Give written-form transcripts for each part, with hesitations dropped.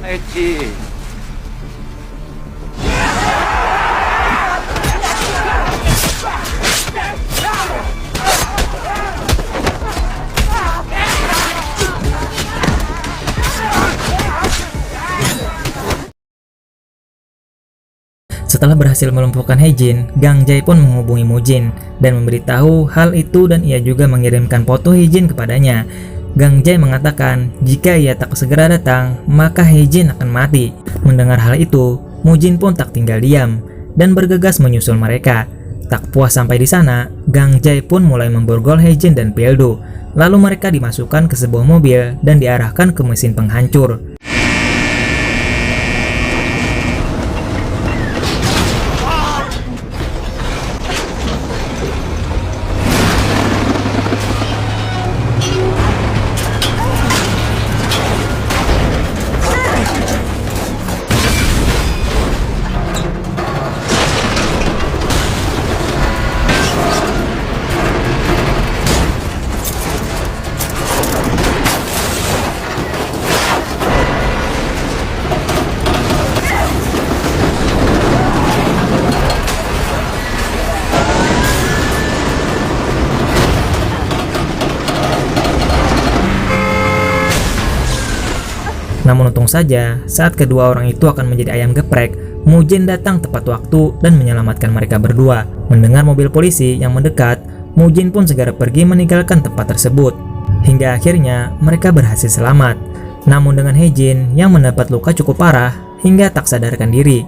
했지. Setelah berhasil melumpuhkan Hejin, Gang Jae pun menghubungi Mujin dan memberitahu hal itu, dan ia juga mengirimkan foto Hejin kepadanya. Gang Jae mengatakan jika ia tak segera datang, maka Hejin akan mati. Mendengar hal itu, Mujin pun tak tinggal diam dan bergegas menyusul mereka. Tak puas sampai di sana, Gang Jae pun mulai memborgol Hejin dan Pildo. Lalu mereka dimasukkan ke sebuah mobil dan diarahkan ke mesin penghancur. Namun untung saja, saat kedua orang itu akan menjadi ayam geprek, Mujin datang tepat waktu dan menyelamatkan mereka berdua. Mendengar mobil polisi yang mendekat, Mujin pun segera pergi meninggalkan tempat tersebut. Hingga akhirnya mereka berhasil selamat. Namun dengan Hejin yang mendapat luka cukup parah hingga tak sadarkan diri.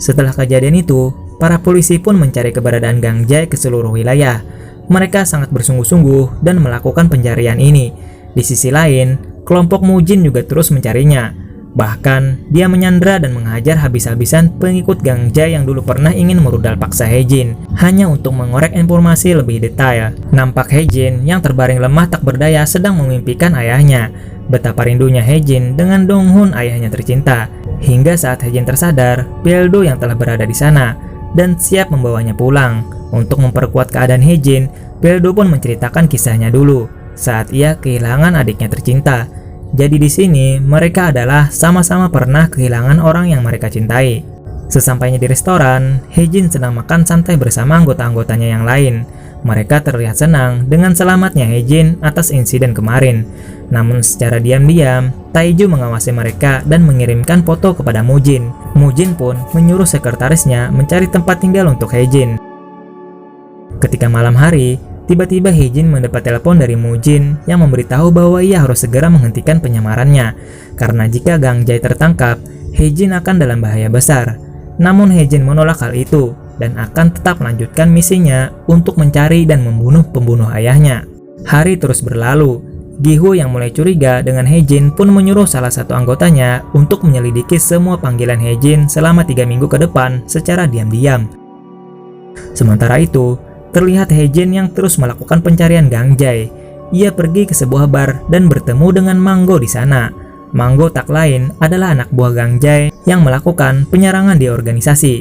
Setelah kejadian itu, para polisi pun mencari keberadaan Gang Jae ke seluruh wilayah. Mereka sangat bersungguh-sungguh dan melakukan pencarian ini. Di sisi lain, kelompok Mujin juga terus mencarinya. Bahkan, dia menyandra dan menghajar habis-habisan pengikut Gang Jae yang dulu pernah ingin merudal paksa Hejin, hanya untuk mengorek informasi lebih detail. Nampak Hejin yang terbaring lemah tak berdaya sedang memimpikan ayahnya. Betapa rindunya Hejin dengan Donghun, ayahnya tercinta. Hingga saat Hejin tersadar, Pildo yang telah berada di sana dan siap membawanya pulang. Untuk memperkuat keadaan Hejin, Pildo pun menceritakan kisahnya dulu saat ia kehilangan adiknya tercinta. Jadi di sini mereka adalah sama-sama pernah kehilangan orang yang mereka cintai. Sesampainya di restoran, Hejin sedang makan santai bersama anggota-anggotanya yang lain. Mereka terlihat senang dengan selamatnya Hejin atas insiden kemarin. Namun secara diam-diam, Taiju mengawasi mereka dan mengirimkan foto kepada Mujin. Mujin pun menyuruh sekretarisnya mencari tempat tinggal untuk Hejin. Ketika malam hari, tiba-tiba Hejin mendapat telepon dari Mujin yang memberitahu bahwa ia harus segera menghentikan penyamarannya, karena jika Gang Jae tertangkap, Hejin akan dalam bahaya besar. Namun Hejin menolak hal itu dan akan tetap melanjutkan misinya untuk mencari dan membunuh pembunuh ayahnya. Hari terus berlalu. Gihu yang mulai curiga dengan Hejin pun menyuruh salah satu anggotanya untuk menyelidiki semua panggilan Hejin selama 3 minggu ke depan secara diam-diam. Sementara itu, terlihat Hejin yang terus melakukan pencarian Gang Jae. Ia pergi ke sebuah bar dan bertemu dengan Manggo di sana. Manggo tak lain adalah anak buah Gang Jae yang melakukan penyerangan di organisasi.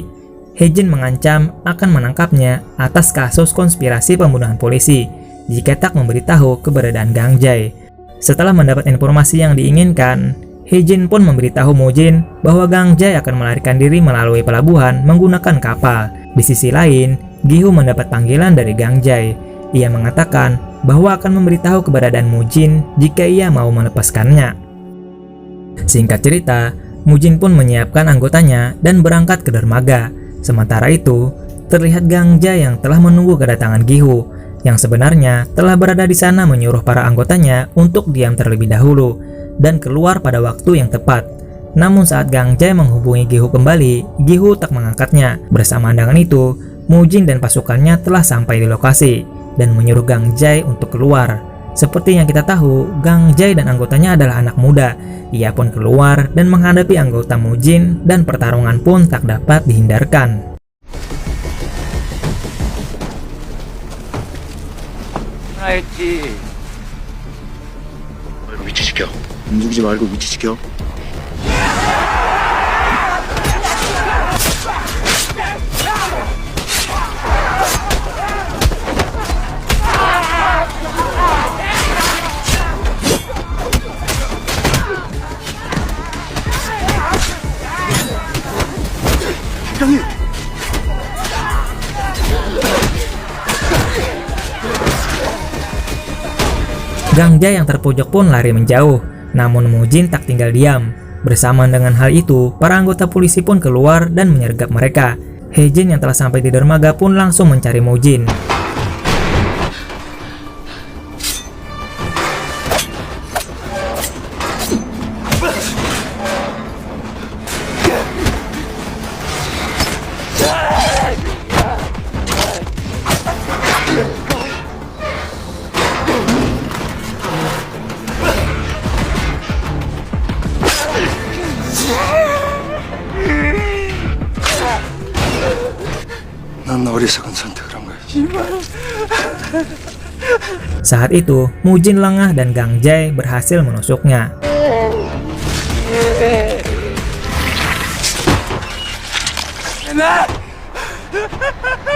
Hejin mengancam akan menangkapnya atas kasus konspirasi pembunuhan polisi jika tak memberitahu keberadaan Gang Jae. Setelah mendapat informasi yang diinginkan, Hejin pun memberitahu Mujin bahwa Gang Jae akan melarikan diri melalui pelabuhan menggunakan kapal. Di sisi lain, Gihu mendapat panggilan dari Gang Jae. Ia mengatakan bahwa akan memberitahu keberadaan Mujin jika ia mau melepaskannya. Singkat cerita, Mujin pun menyiapkan anggotanya dan berangkat ke dermaga. Sementara itu, terlihat Gang Jae yang telah menunggu kedatangan Gihu, yang sebenarnya telah berada di sana menyuruh para anggotanya untuk diam terlebih dahulu dan keluar pada waktu yang tepat. Namun saat Gang Jae menghubungi Gihu kembali, Gihu tak mengangkatnya. Bersamaan dengan itu, Mujin dan pasukannya telah sampai di lokasi dan menyuruh Gang Jae untuk keluar. Seperti yang kita tahu, Gang Jae dan anggotanya adalah anak muda. Ia pun keluar dan menghadapi anggota Mujin dan pertarungan pun tak dapat dihindarkan. 했지. 위치 지켜. 움직이지 말고 위치 지켜. Gang Jae yang terpojok pun lari menjauh, namun Mujin tak tinggal diam. Bersamaan dengan hal itu, para anggota polisi pun keluar dan menyergap mereka. Hejin yang telah sampai di dermaga pun langsung mencari Mujin. 난 어리석은 선택을 한 거야. Saat itu, Mujin lengah dan Gang Jae berhasil menusuknya.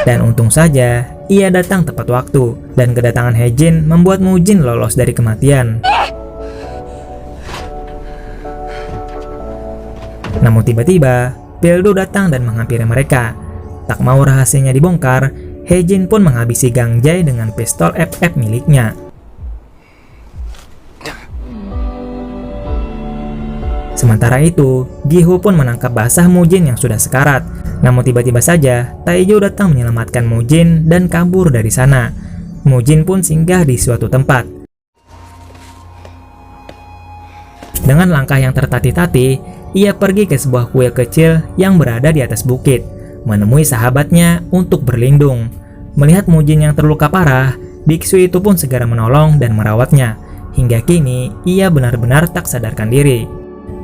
Dan untung saja, ia datang tepat waktu, dan kedatangan Hejin membuat Mujin lolos dari kematian. Namun tiba-tiba, Pildo datang dan menghampiri mereka. Tak mau rahasianya dibongkar, Hejin pun menghabisi Gang Jae dengan pistol FF miliknya. Sementara itu, Gi-ho pun menangkap basah Mujin yang sudah sekarat. Namun tiba-tiba saja, Taejo datang menyelamatkan Mujin dan kabur dari sana. Mujin pun singgah di suatu tempat. Dengan langkah yang tertati-tati, ia pergi ke sebuah kuil kecil yang berada di atas bukit, menemui sahabatnya untuk berlindung. Melihat Mujin yang terluka parah, biksu itu pun segera menolong dan merawatnya. Hingga kini, ia benar-benar tak sadarkan diri.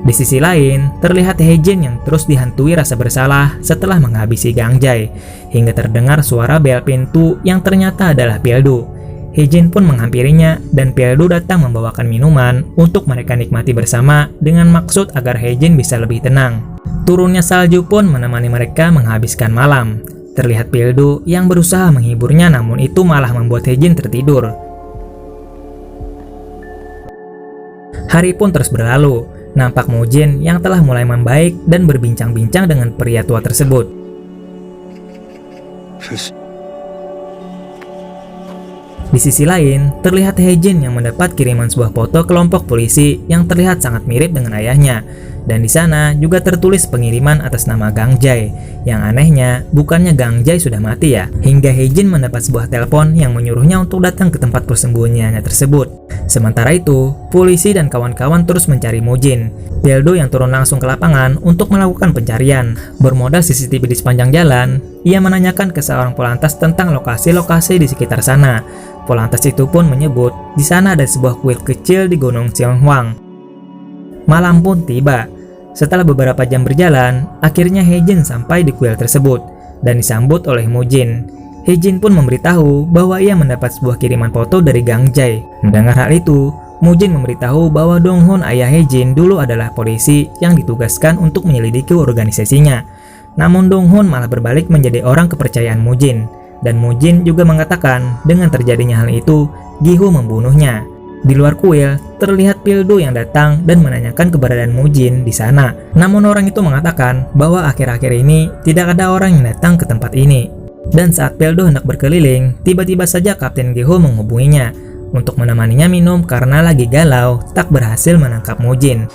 Di sisi lain, terlihat Hejin yang terus dihantui rasa bersalah setelah menghabisi Gang Jae, hingga terdengar suara bel pintu yang ternyata adalah Pildo. Hejin pun menghampirinya dan Pildo datang membawakan minuman untuk mereka nikmati bersama dengan maksud agar Hejin bisa lebih tenang. Turunnya salju pun menemani mereka menghabiskan malam. Terlihat Pildo yang berusaha menghiburnya, namun itu malah membuat Hejin tertidur. Hari pun terus berlalu. Nampak Mujin yang telah mulai membaik dan berbincang-bincang dengan pria tua tersebut. Di sisi lain, terlihat Hejin yang mendapat kiriman sebuah foto kelompok polisi yang terlihat sangat mirip dengan ayahnya. Dan di sana juga tertulis pengiriman atas nama Gang Jae. Yang anehnya, bukannya Gang Jae sudah mati ya. Hingga Hejin mendapat sebuah telepon yang menyuruhnya untuk datang ke tempat persembunyiannya tersebut. Sementara itu, polisi dan kawan-kawan terus mencari Mujin. Pildo yang turun langsung ke lapangan untuk melakukan pencarian. Bermodal CCTV di sepanjang jalan, ia menanyakan ke seorang polantas tentang lokasi-lokasi di sekitar sana. Polantas itu pun menyebut di sana ada sebuah kuil kecil di Gunung Cheonghwang. Malam pun tiba. Setelah beberapa jam berjalan, akhirnya Hejin sampai di kuil tersebut dan disambut oleh Mujin. Hejin pun memberitahu bahwa ia mendapat sebuah kiriman foto dari Gang Jae. Mendengar hal itu, Mujin memberitahu bahwa Donghon ayah Hejin dulu adalah polisi yang ditugaskan untuk menyelidiki organisasinya. Namun Donghon malah berbalik menjadi orang kepercayaan Mujin. Dan Mujin juga mengatakan dengan terjadinya hal itu, Gi-ho membunuhnya. Di luar kuil, terlihat Pildo yang datang dan menanyakan keberadaan Mujin di sana. Namun orang itu mengatakan bahwa akhir-akhir ini tidak ada orang yang datang ke tempat ini. Dan saat Pildo hendak berkeliling, tiba-tiba saja Kapten Gi-ho menghubunginya untuk menemaninya minum karena lagi galau tak berhasil menangkap Mujin.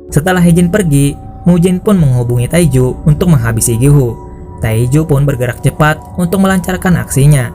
Setelah Hejin pergi, Mujin pun menghubungi Taejo untuk menghabisi Gi-ho. Taejo pun bergerak cepat untuk melancarkan aksinya.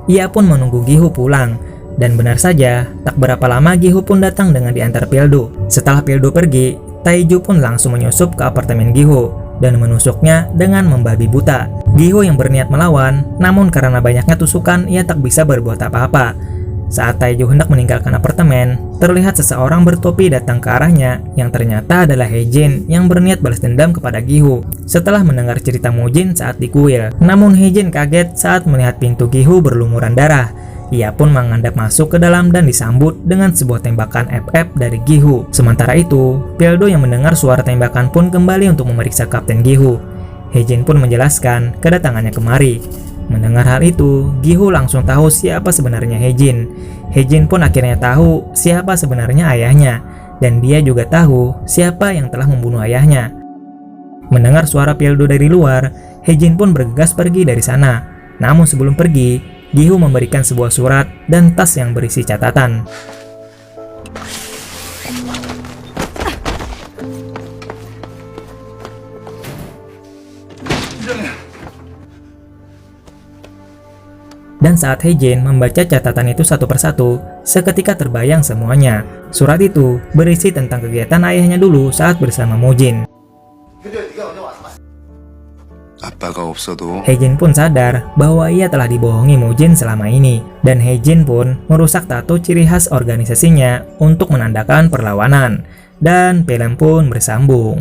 Ia pun menunggu Gi-ho pulang. Dan benar saja, tak berapa lama Gi-ho pun datang dengan diantar Pildo. Setelah Pildo pergi, Taejo pun langsung menyusup ke apartemen Gi-ho dan menusuknya dengan membabi buta. Gi-ho yang berniat melawan, namun karena banyaknya tusukan, ia tak bisa berbuat apa-apa. Saat Taejo hendak meninggalkan apartemen, terlihat seseorang bertopi datang ke arahnya yang ternyata adalah Hejin yang berniat balas dendam kepada Gi-ho setelah mendengar cerita Mujin saat di kuil. Namun Hejin kaget saat melihat pintu Gi-ho berlumuran darah. Ia pun mengendap masuk ke dalam dan disambut dengan sebuah tembakan FF dari Gi-ho. Sementara itu, Pildo yang mendengar suara tembakan pun kembali untuk memeriksa Kapten Gi-ho. Hejin pun menjelaskan kedatangannya kemari. Mendengar hal itu, Gi-ho langsung tahu siapa sebenarnya Hejin. Hejin pun akhirnya tahu siapa sebenarnya ayahnya, dan dia juga tahu siapa yang telah membunuh ayahnya. Mendengar suara Pildo dari luar, Hejin pun bergegas pergi dari sana. Namun sebelum pergi, Gihu memberikan sebuah surat dan tas yang berisi catatan. Dan saat Hejin membaca catatan itu satu persatu, seketika terbayang semuanya. Surat itu berisi tentang kegiatan ayahnya dulu saat bersama Mujin. 아빠가 없어도 Hejin pun sadar bahwa ia telah dibohongi Mujin selama ini, dan Hejin pun merusak tato ciri khas organisasinya untuk menandakan perlawanan, dan film pun bersambung.